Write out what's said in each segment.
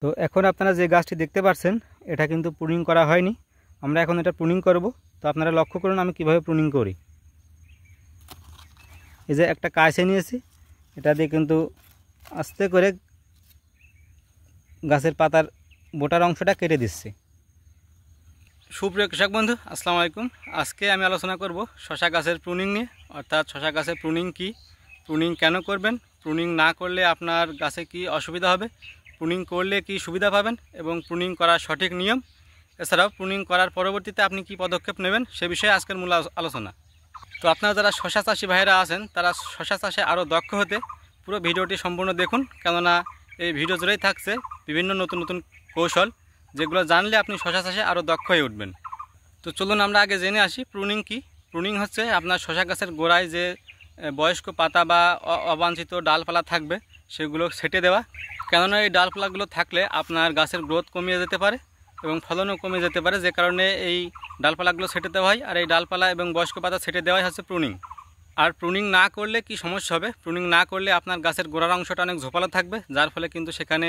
তো এখন আপনারা যে গাছটি দেখতে পাচ্ছেন এটা কিন্তু প্রুনিং করা হয়নি। আমরা এখন এটা প্রুনিং করব। তো আপনারা লক্ষ্য করুন আমি কিভাবে প্রুনিং করি। এই যে একটা কাঁচি নিয়েছি, এটা দিয়ে কিন্তু আস্তে করে গাছের পাতার বোটার অংশটা কেটে দিচ্ছি। সুপ্রিয় কৃষক বন্ধু, আসসালামু আলাইকুম। আজকে আমি আলোচনা করব শশা গাছের প্রুনিং নিয়ে, অর্থাৎ শশা গাছের প্রুনিং কি, প্রুনিং কেন করবেন, প্রুনিং না করলে আপনার গাছে কি অসুবিধা হবে, প্রুনিং করলে কি সুবিধা পাবেন এবং প্রুনিং করার সঠিক নিয়ম, এছাড়াও প্রুনিং করার পরবর্তীতে আপনি কি পদক্ষেপ নেবেন সে বিষয়ে আজকের মূল আলোচনা। তো আপনারা যারা শশা চাষি ভাইরা আছেন তারা শশা চাষে আরও দক্ষ হতে পুরো ভিডিওটি সম্পূর্ণ দেখুন, কেননা এই ভিডিও জুড়েই থাকছে বিভিন্ন নতুন নতুন কৌশল, যেগুলো জানলে আপনি শশা চাষে আরও দক্ষ হয়ে উঠবেন। তো চলুন আমরা আগে জেনে আসি প্রুনিং কি। প্রুনিং হচ্ছে আপনার শশা গাছের গোড়ায় যে বয়স্ক পাতা বা অবাঞ্ছিত ডালপালা থাকবে সেগুলো ছেটে দেওয়া, কেননা এই ডালপালাগুলো থাকলে আপনার গাছের গ্রোথ কমিয়ে যেতে পারে এবং ফলনও কমে যেতে পারে, যে কারণে এই ডালপালাগুলো ছেটে দেওয়া হয়। আর এই ডালপালা এবং বয়স্ক পাতা ছেটে দেওয়াই হচ্ছে প্রুনিং। আর প্রুনিং না করলে কি সমস্যা হবে, প্রুনিং না করলে আপনার গাছের গোড়ার অংশটা অনেক ঝোপালো থাকবে, যার ফলে কিন্তু সেখানে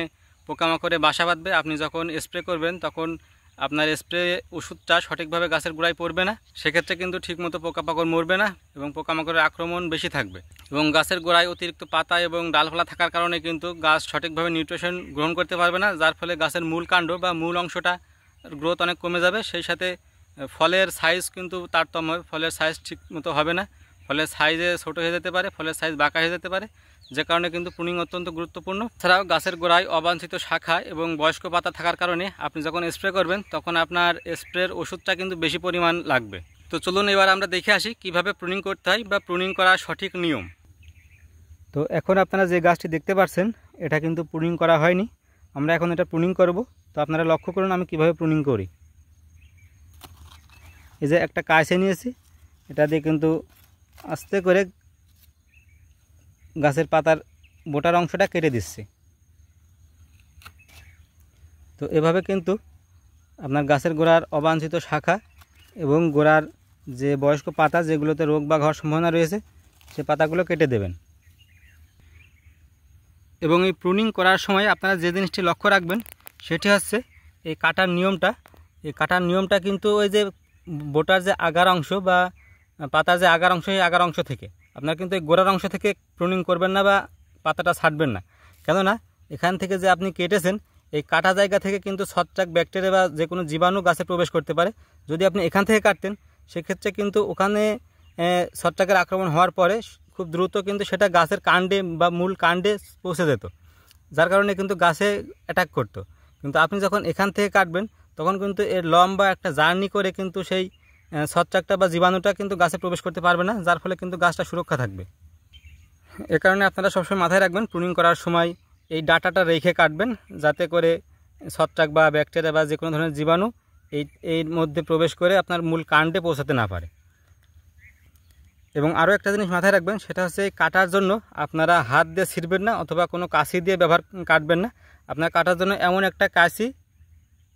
পোকামাকড়ে বাসা বাঁধবে। আপনি যখন স্প্রে করবেন তখন আপনার স্প্রে ওষুধটা সঠিকভাবে গাছের গোড়ায় পড়বে না, সেক্ষেত্রে কিন্তু ঠিকমতো পোকামাকড় মরবে না এবং পোকামাকড়ের আক্রমণ বেশি থাকবে। এবং গাছের গোড়ায় অতিরিক্ত পাতা এবং ডালপালা থাকার কারণে কিন্তু গাছ সঠিকভাবে নিউট্রিশন গ্রহণ করতে পারবে না, যার ফলে গাছের মূল কাণ্ড বা মূল অংশটা গ্রোথ অনেক কমে যাবে। সেই সাথে ফলের সাইজ কিন্তু তারতম্য হবে, ফলের সাইজ ঠিকমতো হবে না, ফলের সাইজে ছোটো হয়ে যেতে পারে, ফলের সাইজ বাঁকা হয়ে যেতে পারে, যে কারণে কিন্তু প্রুনিং অত্যন্ত গুরুত্বপূর্ণ। এছাড়াও গাছের গোড়ায় অবাঞ্ছিত শাখা এবং বয়স্ক পাতা থাকার কারণে আপনি যখন স্প্রে করবেন তখন আপনার স্প্রের ওষুধটা কিন্তু বেশি পরিমাণ লাগবে। তো চলুন এবার আমরা দেখে আসি কিভাবে প্রুনিং করতে হয় বা প্রুনিং করার সঠিক নিয়ম। তো এখন আপনারা যে গাছটি দেখতে পাচ্ছেন এটা কিন্তু প্রুনিং করা হয়নি। আমরা এখন এটা প্রুনিং করব। তো আপনারা লক্ষ্য করুন আমি কিভাবে প্রুনিং করি। এই যে একটা কাঁচি নিয়েছি, এটা দিয়ে কিন্তু আস্তে করে গাছের পাতার বোটার অংশটা কেটে দিচ্ছি। তো এভাবে কিন্তু আপনার গাছের গোড়ার অবাঞ্ছিত শাখা এবং গোড়ার যে বয়স্ক পাতা যেগুলোতে রোগ বা হওয়ার সম্ভাবনা রয়েছে সে পাতাগুলো কেটে দেবেন। এবং এই প্রুনিং করার সময় আপনারা যে জিনিসটি লক্ষ্য রাখবেন সেটি হচ্ছে এই কাটার নিয়মটা। এই কাটার নিয়মটা কিন্তু ওই যে বোটার যে আগার অংশ বা পাতার যে আগার অংশ, এই আগার অংশ থেকে আপনারা কিন্তু এই গোড়ার অংশ থেকে প্রুনিং করবেন না বা পাতাটা ছাড়বেন না, কেননা এখান থেকে যে আপনি কেটেছেন এই কাটা জায়গা থেকে কিন্তু ছত্রাক, ব্যাকটেরিয়া বা যে কোনো জীবাণু গাছে প্রবেশ করতে পারে। যদি আপনি এখান থেকে কাটতেন সেক্ষেত্রে কিন্তু ওখানে ছত্রাকের আক্রমণ হওয়ার পরে খুব দ্রুত কিন্তু সেটা গাছের কাণ্ডে বা মূল কাণ্ডে পৌঁছে যেত, যার কারণে কিন্তু গাছে অ্যাটাক করতো। কিন্তু আপনি যখন এখান থেকে কাটবেন তখন কিন্তু এর লম্বা একটা জার্নি করে কিন্তু সেই ছত্রাকটা বা জীবাণুটা কিন্তু গাছে প্রবেশ করতে পারবে না, যার ফলে কিন্তু গাছটা সুরক্ষা থাকবে। এ কারণে আপনারা সবসময় মাথায় রাখবেন প্রুনিং করার সময় এই ডাঁটাটা রেখে কাটবেন, যাতে করে ছত্রাক বা ব্যাকটেরিয়া বা যে কোনো ধরনের জীবাণু এর মধ্যে প্রবেশ করে আপনার মূল কাণ্ডে পৌঁছাতে না পারে। এবং আরও একটা জিনিস মাথায় রাখবেন, সেটা হচ্ছে এই কাটার জন্য আপনারা হাত দিয়ে ছিঁড়বেন না অথবা কোনো কাঁচি দিয়ে কাটবেন না। আপনার কাটার জন্য এমন একটা কাঁচি,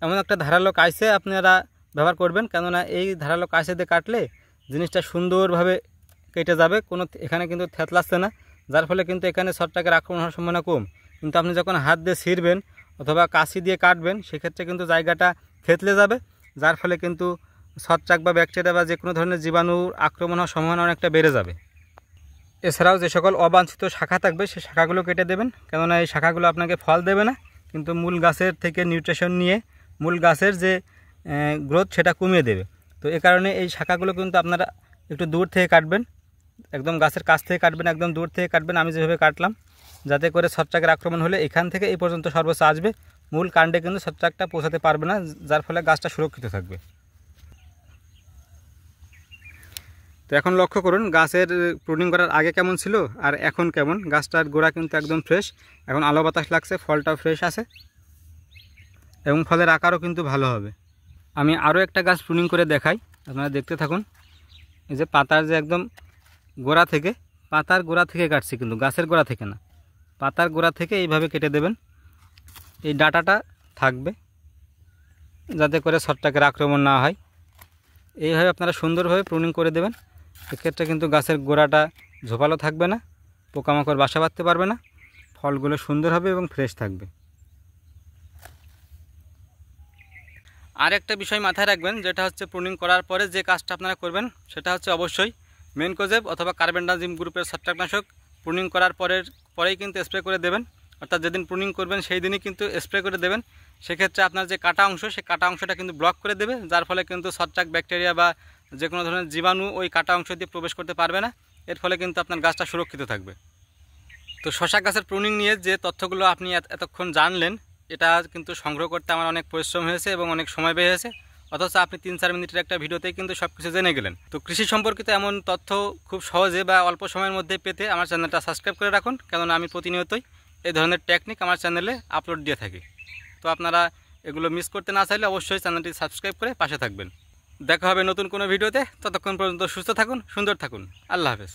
এমন একটা ধারালো কাঁচি আপনারা ব্যবহার করবেন, কেননা এই ধারালো কাঁচি দিয়ে কাটলে জিনিসটা সুন্দরভাবে কেটে যাবে, কোনো এখানে কিন্তু থেতলাচ্ছে না, যার ফলে কিন্তু এখানে ছত্রাকের আক্রমণ হওয়ার সম্ভাবনা কম। কিন্তু আপনি যখন হাত দিয়ে ছিঁড়বেন অথবা কাঁচি দিয়ে কাটবেন সেক্ষেত্রে কিন্তু জায়গাটা থেতলে যাবে, যার ফলে কিন্তু ছত্রাক বা ব্যাকটেরিয়া বা যে কোনো ধরনের জীবাণুর আক্রমণ হওয়ার সম্ভাবনা অনেকটা বেড়ে যাবে। এছাড়াও যে সকল অবাঞ্ছিত শাখা থাকবে সেই শাখাগুলো কেটে দেবেন, কেননা এই শাখাগুলো আপনাকে ফল দেবে না, কিন্তু মূল গাছের থেকে নিউট্রিশন নিয়ে মূল গাছের যে গ্রোথ সেটা কমিয়ে দেবে। তো এ কারণে এই শাখাগুলো কিন্তু আপনারা একটু দূর থেকে কাটবেন, একদম গাছের কাছ থেকে কাটবেন, একদম দূর থেকে কাটবেন আমি যেভাবে কাটলাম, যাতে করে ছত্রাকের আক্রমণ হলে এখান থেকে এই পর্যন্ত সর্বোচ্চ আসবে, মূল কাণ্ডে কিন্তু ছত্রাকটা পৌঁছাতে পারবে না, যার ফলে গাছটা সুরক্ষিত থাকবে। তো এখন লক্ষ্য করুন গাছের প্রুনিং করার আগে কেমন ছিল আর এখন কেমন। গাছটার গোড়া কিন্তু একদম ফ্রেশ, এখন আলো বাতাস লাগছে, ফলটাও ফ্রেশ আছে এবং ফলের আকারও কিন্তু ভালো হবে। আমি আরও একটা গাছ প্রুনিং করে দেখাই, আপনারা দেখতে থাকুন। এই যে পাতার যে একদম গোড়া থেকে, পাতার গোড়া থেকে কাটছি, কিন্তু গাছের গোড়া থেকে না, পাতার গোড়া থেকে এইভাবে কেটে দেবেন। এই ডাঁটাটা থাকবে যাতে করে ছত্রাকের আক্রমণ না হয়। এইভাবে আপনারা সুন্দরভাবে প্রুনিং করে দেবেন, এক্ষেত্রে কিন্তু গাছের গোড়াটা ঝোপালো থাকবে না, পোকামাকড় বাসা বাঁধতে পারবে না, ফলগুলো সুন্দর হবে এবং ফ্রেশ থাকবে। আর একটা বিষয় মাথায় রাখবেন, যেটা হচ্ছে প্রুনিং করার পরে যে কাজটা আপনারা করবেন সেটা হচ্ছে অবশ্যই মেনকোজেব অথবা কার্বেন্ডাজিম গ্রুপের ছত্রাকনাশক প্রুনিং করার পরেই কিন্তু স্প্রে করে দেবেন। অর্থাৎ যেদিন প্রুনিং করবেন সেই দিনই কিন্তু স্প্রে করে দেবেন। সেক্ষেত্রে আপনার যে কাটা অংশ, সেই কাটা অংশটা কিন্তু ব্লক করে দেবে, যার ফলে কিন্তু ছত্রাক, ব্যাকটেরিয়া বা যে কোনো ধরনের জীবাণু ওই কাটা অংশ দিয়ে প্রবেশ করতে পারবে না। এর ফলে কিন্তু আপনার গাছটা সুরক্ষিত থাকবে। তো শশা গাছের প্রুনিং নিয়ে যে তথ্যগুলো আপনি এতক্ষণ জানলেন, এটা কিন্তু সংগ্রহ করতে আমার অনেক পরিশ্রম হয়েছে এবং অনেক সময় ব্যয় হয়েছে, অথচ আপনি 3-4 মিনিটের একটা ভিডিওতেই কিন্তু সব কিছু জেনে গেলেন। তো কৃষি সম্পর্কিত এমন তথ্য খুব সহজে বা অল্প সময়ের মধ্যে পেতে আমার চ্যানেলটা সাবস্ক্রাইব করে রাখুন, কেননা আমি প্রতিনিয়তই এই ধরনের টেকনিক আমার চ্যানেলে আপলোড দিয়ে থাকি। তো আপনারা এগুলো মিস করতে না চাইলে অবশ্যই চ্যানেলটি সাবস্ক্রাইব করে পাশে থাকবেন। দেখা হবে নতুন কোনো ভিডিওতে। ততক্ষণ পর্যন্ত সুস্থ থাকুন, সুন্দর থাকুন। আল্লাহ হাফেজ।